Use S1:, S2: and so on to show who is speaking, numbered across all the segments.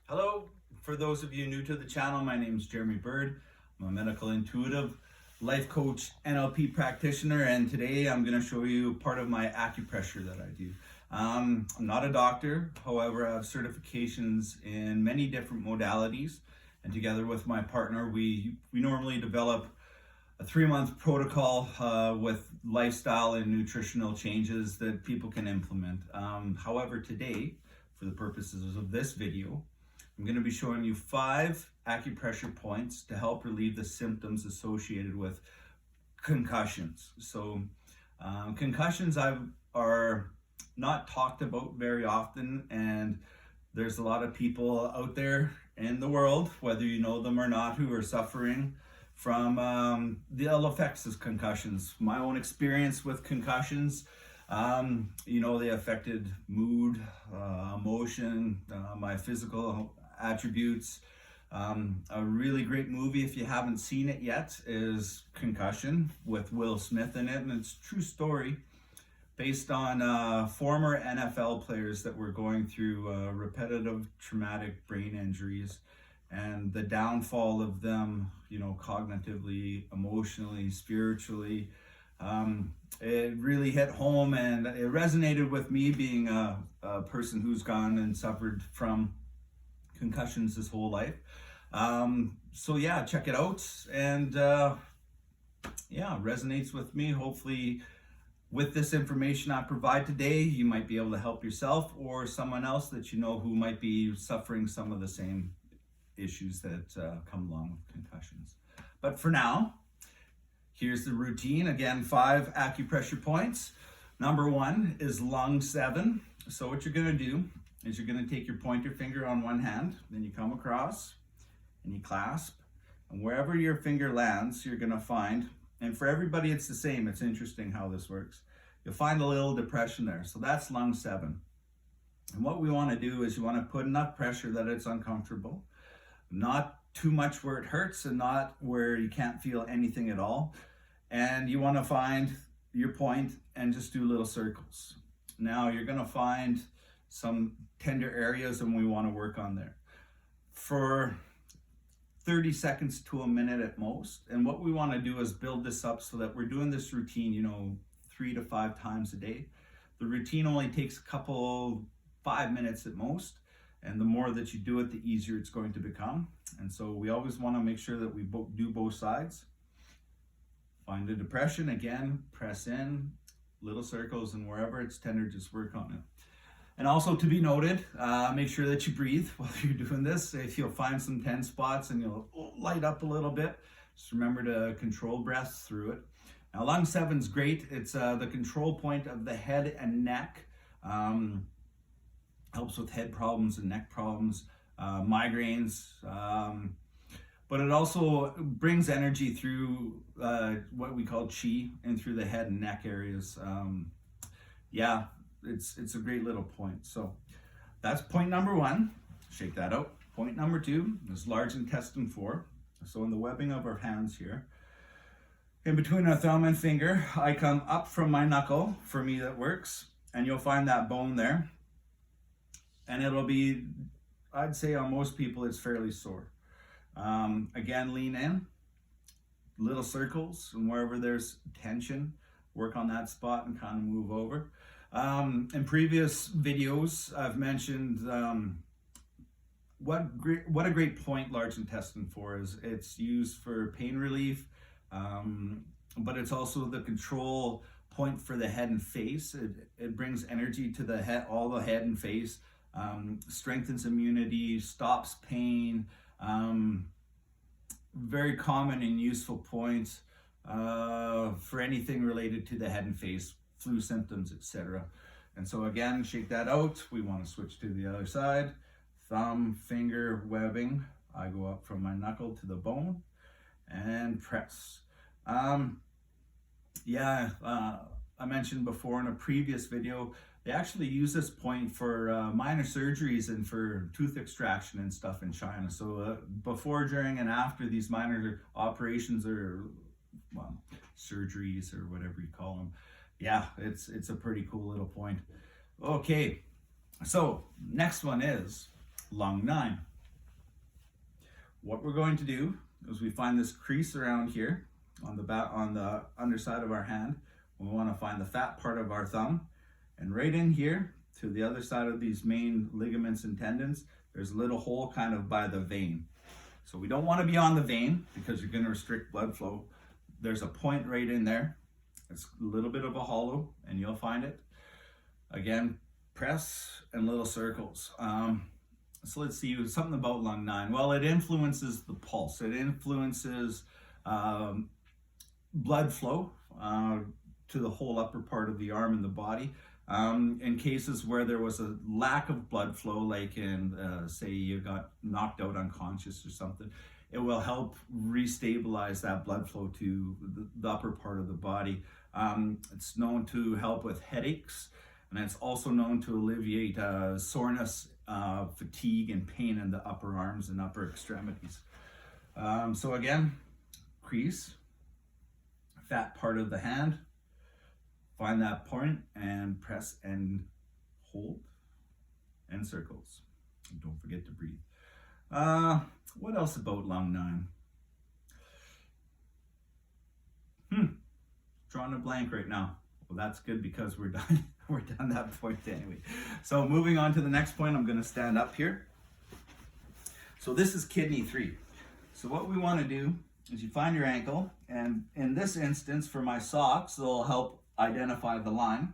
S1: Hello, for those of you new to the channel, my name is Jeremy Bird. I'm a medical intuitive, life coach, NLP practitioner, and today I'm going to show you part of my acupressure that I do. I'm not a doctor, however, I have certifications in many different modalities, and together with my partner, we normally develop a 3-month protocol with lifestyle and nutritional changes that people can implement. However, today, for the purposes of this video, I'm going to be showing you 5 acupressure points to help relieve the symptoms associated with concussions. So concussions are not talked about very often, and there's a lot of people out there in the world, whether you know them or not, who are suffering from the ill effects of concussions. My own experience with concussions, they affected mood, emotion, my physical attributes. A really great movie, if you haven't seen it yet, is Concussion with Will Smith in it, and it's a true story based on former NFL players that were going through repetitive traumatic brain injuries and the downfall of them, cognitively, emotionally, spiritually. It really hit home, and it resonated with me, being a person who's gone and suffered from concussions his whole life. So yeah, check it out, and resonates with me. Hopefully with this information I provide today, you might be able to help yourself or someone else that you know who might be suffering some of the same issues that come along with concussions. But for now, here's the routine. Again, 5 acupressure points. Number 1 is lung 7. So what you're going to do is you're going to take your pointer finger on one hand, then you come across and you clasp, and wherever your finger lands, you're going to find, and for everybody it's the same, it's interesting how this works, you'll find a little depression there. So that's lung 7. And what we want to do is you want to put enough pressure that it's uncomfortable, not too much where it hurts and not where you can't feel anything at all. And you want to find your point and just do little circles. Now you're going to find some tender areas, and we want to work on there for 30 seconds to a minute at most. And what we want to do is build this up so that we're doing this routine 3 to 5 times a day. The routine only takes 5 minutes at most, and the more that you do it, the easier it's going to become. And so we always want to make sure that we do both sides. Find the depression, again, press in, little circles, and wherever it's tender, just work on it. And also, to be noted, make sure that you breathe while you're doing this. If you'll find some tense spots and you'll light up a little bit, just remember to control breaths through it. Now, lung 7's great. It's the control point of the head and neck. Helps with head problems and neck problems, migraines, but it also brings energy through what we call chi, and through the head and neck areas. It's a great little point. So that's point number 1. Shake that out. Point number 2 is large intestine 4. So in the webbing of our hands here, in between our thumb and finger, I come up from my knuckle. For me, that works, and you'll find that bone there. And it'll be, I'd say on most people, it's fairly sore. Again, lean in, little circles, and wherever there's tension, work on that spot and kind of move over. In previous videos, I've mentioned what a great point large intestine 4 is. It's used for pain relief, but it's also the control point for the head and face. It brings energy to the head, all the head and face. Strengthens immunity, stops pain, very common and useful points for anything related to the head and face, flu symptoms, etc. And so again, shake that out. We want to switch to the other side. Thumb, finger, webbing. I go up from my knuckle to the bone and press. I mentioned before in a previous video, they actually use this point for minor surgeries and for tooth extraction and stuff in China. So before, during, and after these minor operations or surgeries or whatever you call them, it's a pretty cool little point. Okay, so next one is lung 9. What we're going to do is we find this crease around here on the underside of our hand. We want to find the fat part of our thumb, and right in here to the other side of these main ligaments and tendons, there's a little hole kind of by the vein. So we don't want to be on the vein because you're going to restrict blood flow. There's a point right in there. It's a little bit of a hollow, and you'll find it. Again, press and little circles. So let's see, something about lung 9. Well, it influences the pulse. It influences blood flow to the whole upper part of the arm and the body. In cases where there was a lack of blood flow, like in, say you got knocked out unconscious or something, it will help restabilize that blood flow to the upper part of the body. It's known to help with headaches, and it's also known to alleviate soreness, fatigue, and pain in the upper arms and upper extremities. So again, crease, fat part of the hand, find that point and press and hold and circles. And don't forget to breathe. What else about lung 9? Drawing a blank right now. Well, that's good because we're done. We're done that point anyway. So moving on to the next point, I'm going to stand up here. So this is kidney 3. So what we want to do is you find your ankle, and in this instance for my socks, they'll help identify the line.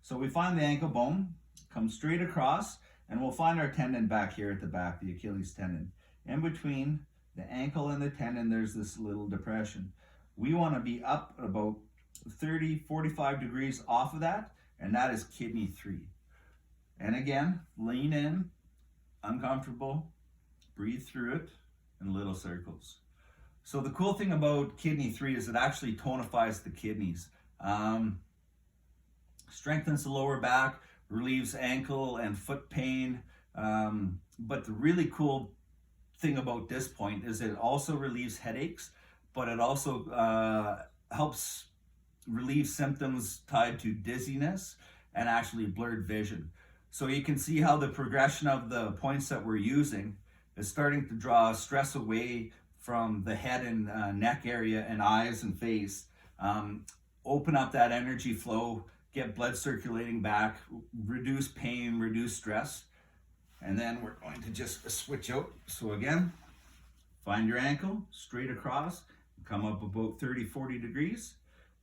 S1: So we find the ankle bone, come straight across, and we'll find our tendon back here at the back, the Achilles tendon. In between the ankle and the tendon, there's this little depression. We want to be up about 30-45 degrees off of that, and that is kidney 3. And again, lean in, uncomfortable, breathe through it, and little circles. So the cool thing about kidney 3 is it actually tonifies the kidneys. Strengthens the lower back, relieves ankle and foot pain. But the really cool thing about this point is it also relieves headaches, but it also helps relieve symptoms tied to dizziness and actually blurred vision. So you can see how the progression of the points that we're using is starting to draw stress away from the head and neck area and eyes and face. Open up that energy flow, get blood circulating back, reduce pain, reduce stress. And then we're going to just switch out. So again, find your ankle straight across, come up about 30-40 degrees,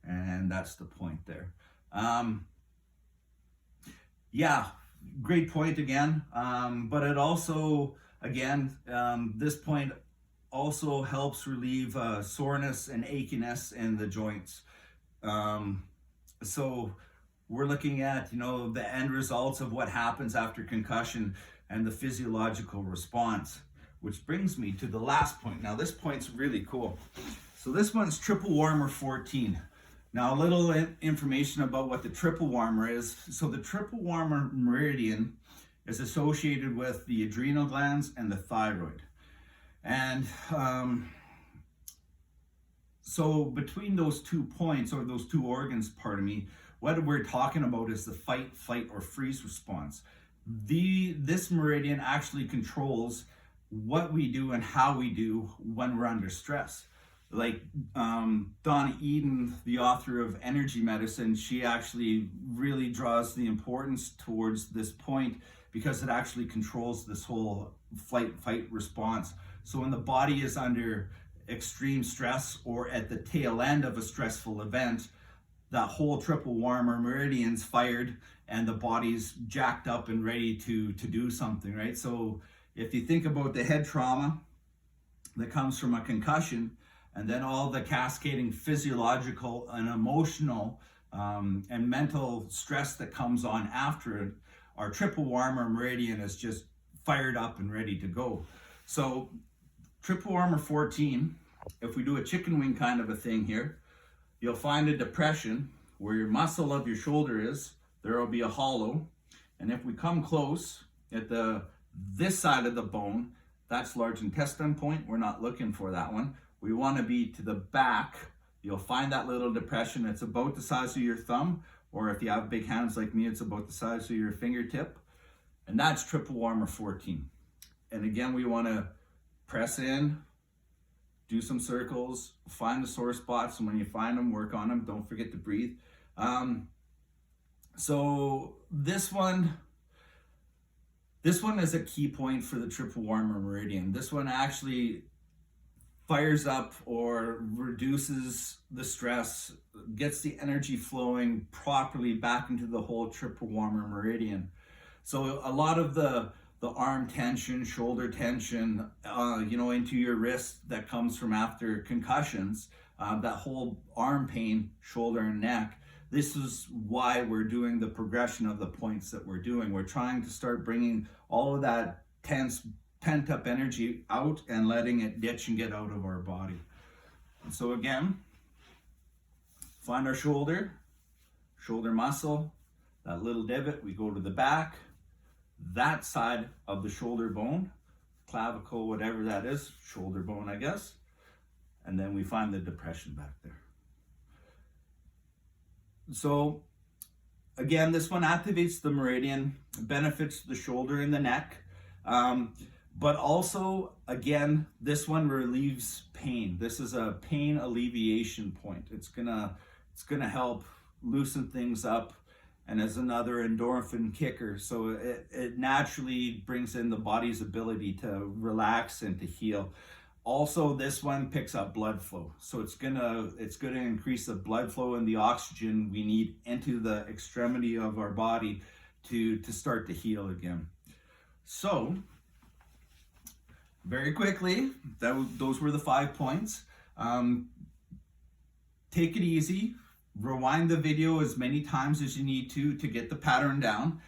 S1: and that's the point there. Yeah, great point again. But it also, again, this point also helps relieve soreness and achiness in the joints. So we're looking at, the end results of what happens after concussion and the physiological response, which brings me to the last point. Now this point's really cool. So this one's triple warmer 14. Now a little information about what the triple warmer is. So the triple warmer meridian is associated with the adrenal glands and the thyroid. And so between those 2 points, or those 2 organs, pardon me, what we're talking about is the fight, flight, or freeze response. This meridian actually controls what we do and how we do when we're under stress. Like Donna Eden, the author of Energy Medicine, she actually really draws the importance towards this point because it actually controls this whole flight, fight response. So when the body is under extreme stress or at the tail end of a stressful event, that whole triple warmer meridian's fired and the body's jacked up and ready to do something, right? So if you think about the head trauma that comes from a concussion, and then all the cascading physiological and emotional and mental stress that comes on after it, our triple warmer meridian is just fired up and ready to go. So triple warmer 14, if we do a chicken wing kind of a thing here, you'll find a depression where your muscle of your shoulder is. There will be a hollow, and if we come close at this side of the bone, that's large intestine point. We're not looking for that one. We want to be to the back. You'll find that little depression. It's about the size of your thumb, or if you have big hands like me, it's about the size of your fingertip, and that's triple warmer 14. And again, we want to press in, do some circles, find the sore spots, and when you find them, work on them. Don't forget to breathe. So this one is a key point for the triple warmer meridian. This one actually fires up or reduces the stress, gets the energy flowing properly back into the whole triple warmer meridian. So a lot of the arm tension, shoulder tension, into your wrist that comes from after concussions, that whole arm pain, shoulder and neck. This is why we're doing the progression of the points that we're doing. We're trying to start bringing all of that tense, pent up energy out and letting it ditch and get out of our body. And so again, find our shoulder muscle, that little divot, we go to the back, that side of the shoulder bone, clavicle, whatever that is, shoulder bone, I guess. And then we find the depression back there. So again, this one activates the meridian, benefits the shoulder and the neck. But also, again, this one relieves pain. This is a pain alleviation point. It's gonna help loosen things up, and as another endorphin kicker. So it naturally brings in the body's ability to relax and to heal. Also, this one picks up blood flow. So it's gonna increase the blood flow and the oxygen we need into the extremity of our body to start to heal again. So, very quickly, those were the 5 points. Take it easy. Rewind the video as many times as you need to get the pattern down.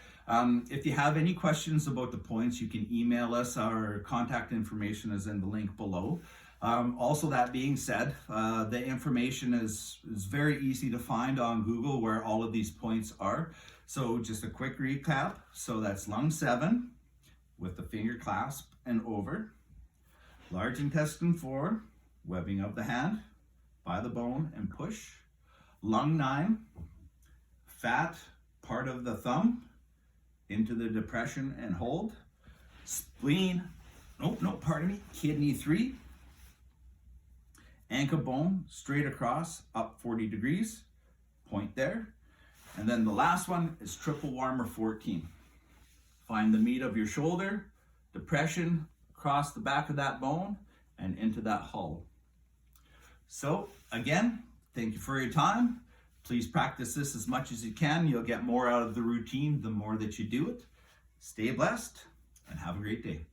S1: If you have any questions about the points, you can email us. Our contact information is in the link below. Also, that being said, the information is very easy to find on Google where all of these points are. So just a quick recap. So that's lung 7 with the finger clasp and over. Large intestine 4, webbing of the hand by the bone and push. Lung 9, fat part of the thumb into the depression and hold. Spleen, kidney 3. Ankle bone straight across, up 40 degrees, point there. And then the last one is triple warmer 14. Find the meat of your shoulder, depression, across the back of that bone and into that hollow. So again, thank you for your time. Please practice this as much as you can. You'll get more out of the routine the more that you do it. Stay blessed and have a great day.